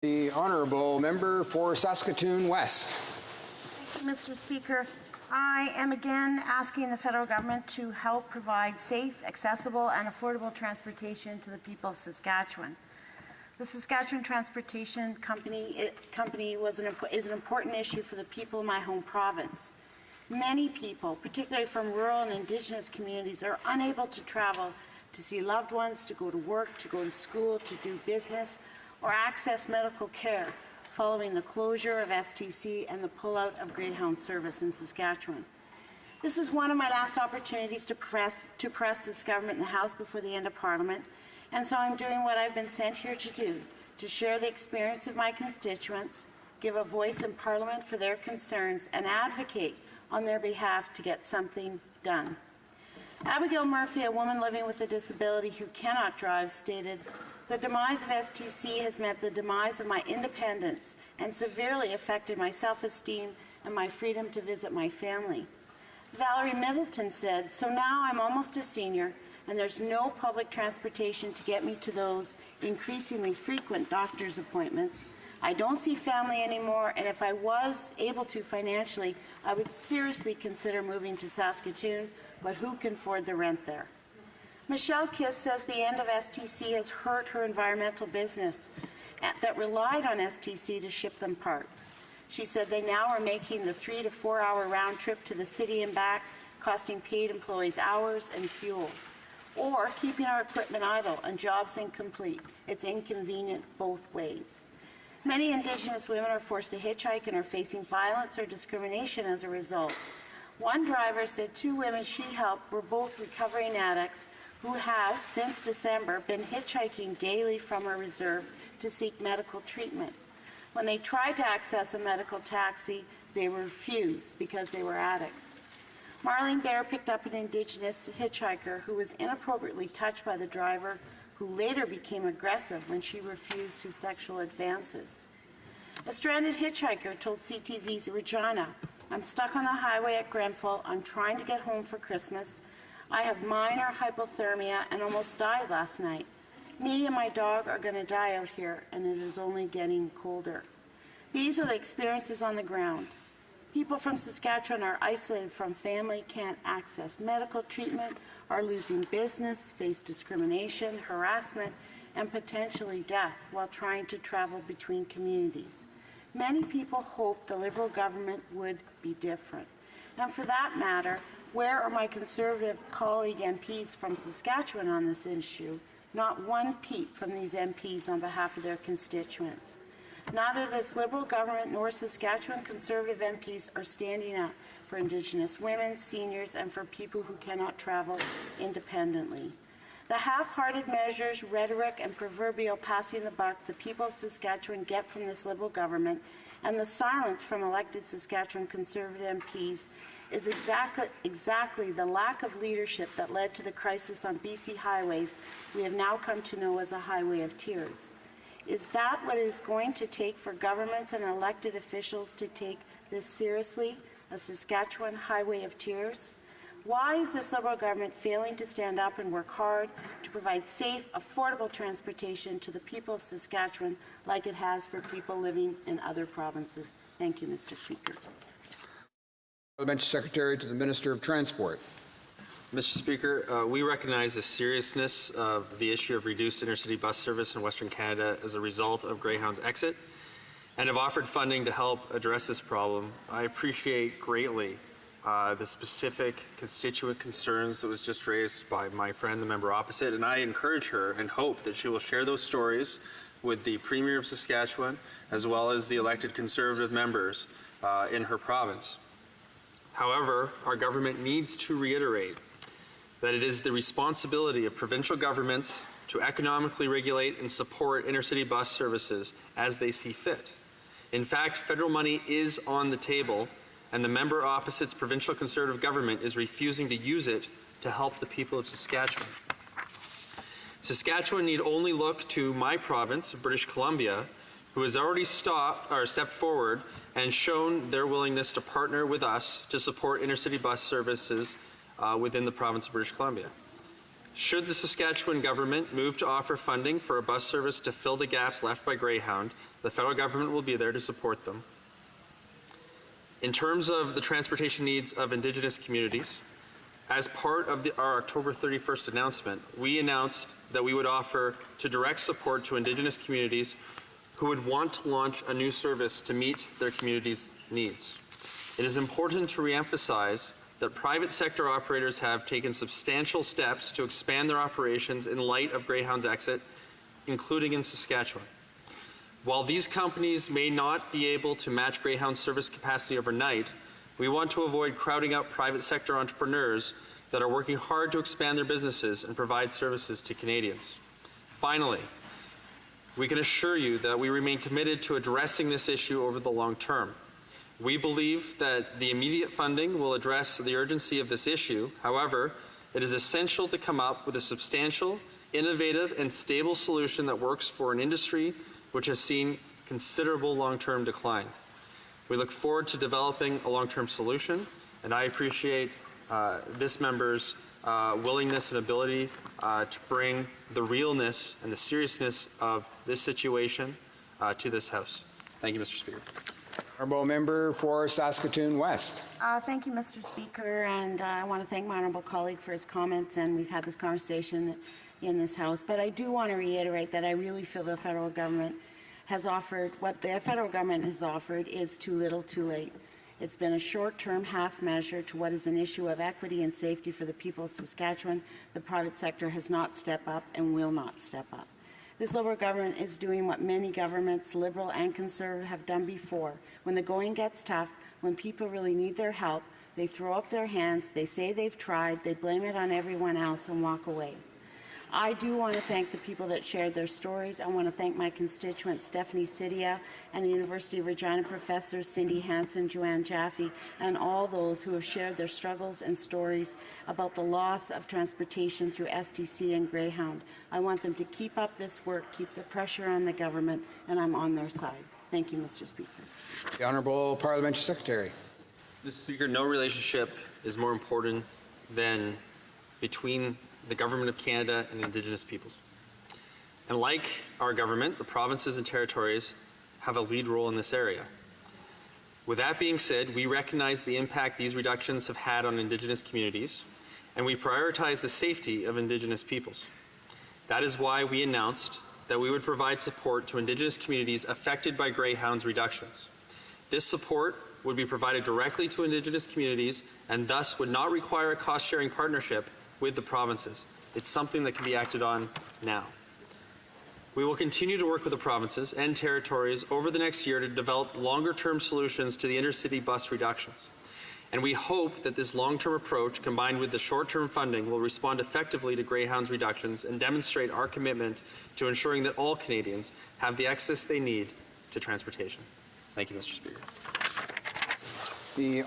The Honourable Member for Saskatoon West. Thank you, Mr. Speaker. I am again asking the federal government to help provide safe, accessible and affordable transportation to the people of Saskatchewan. The Saskatchewan Transportation Company is an important issue for the people of my home province. Many people, particularly from rural and Indigenous communities, are unable to travel to see loved ones, to go to work, to go to school, to do business, or access medical care following the closure of STC and the pullout of Greyhound service in Saskatchewan. This is one of my last opportunities to press this government in the House before the end of Parliament, and so I'm doing what I've been sent here to do, to share the experience of my constituents, give a voice in Parliament for their concerns, and advocate on their behalf to get something done. Abigail Murphy, a woman living with a disability who cannot drive, stated, "The demise of STC has meant the demise of my independence and severely affected my self-esteem and my freedom to visit my family." Valerie Middleton said, "So now I'm almost a senior and there's no public transportation to get me to those increasingly frequent doctor's appointments. I don't see family anymore, and if I was able to financially, I would seriously consider moving to Saskatoon, but who can afford the rent there?" Michelle Kiss says the end of STC has hurt her environmental business that relied on STC to ship them parts. She said they now are making the 3 to 4 hour round trip to the city and back, costing paid employees hours and fuel, or keeping our equipment idle and jobs incomplete. It's inconvenient both ways. Many Indigenous women are forced to hitchhike and are facing violence or discrimination as a result. One driver said 2 women she helped were both recovering addicts who have, since December, been hitchhiking daily from a reserve to seek medical treatment. When they tried to access a medical taxi, they were refused because they were addicts. Marlene Bear picked up an Indigenous hitchhiker who was inappropriately touched by the driver, who later became aggressive when she refused his sexual advances. A stranded hitchhiker told CTV's Regina, "I'm stuck on the highway at Grenfell. I'm trying to get home for Christmas. I have minor hypothermia and almost died last night. Me and my dog are going to die out here, and it is only getting colder." These are the experiences on the ground. People from Saskatchewan are isolated from family, can't access medical treatment, are losing business, face discrimination, harassment, and potentially death while trying to travel between communities. Many people hoped the Liberal government would be different. And for that matter, where are my Conservative colleague MPs from Saskatchewan on this issue? Not one peep from these MPs on behalf of their constituents. Neither this Liberal government nor Saskatchewan Conservative MPs are standing up for Indigenous women, seniors, and for people who cannot travel independently. The half-hearted measures, rhetoric, and proverbial passing the buck the people of Saskatchewan get from this Liberal government, and the silence from elected Saskatchewan Conservative MPs is exactly the lack of leadership that led to the crisis on BC highways we have now come to know as a highway of tears. Is that what it is going to take for governments and elected officials to take this seriously, a Saskatchewan highway of tears? Why is this Liberal government failing to stand up and work hard to provide safe, affordable transportation to the people of Saskatchewan like it has for people living in other provinces? Thank you, Mr. Speaker. Parliamentary Secretary to the Minister of Transport. Mr. Speaker, we recognize the seriousness of the issue of reduced intercity bus service in Western Canada as a result of Greyhound's exit and have offered funding to help address this problem. I appreciate greatly the specific constituent concerns that was just raised by my friend, the member opposite, and I encourage her and hope that she will share those stories with the Premier of Saskatchewan as well as the elected Conservative members in her province. However, our government needs to reiterate that it is the responsibility of provincial governments to economically regulate and support intercity bus services as they see fit. In fact, federal money is on the table, and the member opposite's provincial Conservative government is refusing to use it to help the people of Saskatchewan. Saskatchewan need only look to my province, British Columbia, who has already stepped forward and shown their willingness to partner with us to support intercity bus services within the province of British Columbia. Should the Saskatchewan government move to offer funding for a bus service to fill the gaps left by Greyhound, the federal government will be there to support them. In terms of the transportation needs of Indigenous communities, as part of our October 31st announcement, we announced that we would offer to direct support to Indigenous communities who would want to launch a new service to meet their community's needs. It is important to reemphasize that private sector operators have taken substantial steps to expand their operations in light of Greyhound's exit, including in Saskatchewan. While these companies may not be able to match Greyhound's service capacity overnight, we want to avoid crowding out private sector entrepreneurs that are working hard to expand their businesses and provide services to Canadians. Finally, we can assure you that we remain committed to addressing this issue over the long term. We believe that the immediate funding will address the urgency of this issue. However, it is essential to come up with a substantial, innovative, and stable solution that works for an industry which has seen considerable long-term decline. We look forward to developing a long-term solution, and I appreciate this member's willingness and ability to bring the realness and the seriousness of this situation to this House. Thank you, Mr. Speaker. Honourable member for Saskatoon West. Thank you, Mr. Speaker, and I want to thank my honourable colleague for his comments, and we've had this conversation in this House. But I do want to reiterate that I really feel the federal government has offered, what the federal government has offered is too little too late. It's been a short-term half measure to what is an issue of equity and safety for the people of Saskatchewan. The private sector has not stepped up and will not step up. This Liberal government is doing what many governments, Liberal and Conservative, have done before. When the going gets tough, when people really need their help, they throw up their hands, they say they've tried, they blame it on everyone else and walk away. I do want to thank the people that shared their stories. I want to thank my constituents, Stephanie Sidia, and the University of Regina professors, Cindy Hansen, Joanne Jaffe, and all those who have shared their struggles and stories about the loss of transportation through STC and Greyhound. I want them to keep up this work, keep the pressure on the government, and I'm on their side. Thank you, Mr. Speaker. The Honourable Parliamentary Secretary. Mr. Speaker, no relationship is more important than between the Government of Canada and Indigenous peoples. And like our government, the provinces and territories have a lead role in this area. With that being said, we recognize the impact these reductions have had on Indigenous communities, and we prioritize the safety of Indigenous peoples. That is why we announced that we would provide support to Indigenous communities affected by Greyhound's reductions. This support would be provided directly to Indigenous communities and thus would not require a cost-sharing partnership with the provinces. It's something that can be acted on now. We will continue to work with the provinces and territories over the next year to develop longer-term solutions to the intercity bus reductions. And we hope that this long-term approach, combined with the short-term funding, will respond effectively to Greyhound's reductions and demonstrate our commitment to ensuring that all Canadians have the access they need to transportation. Thank you, Mr. Speaker. The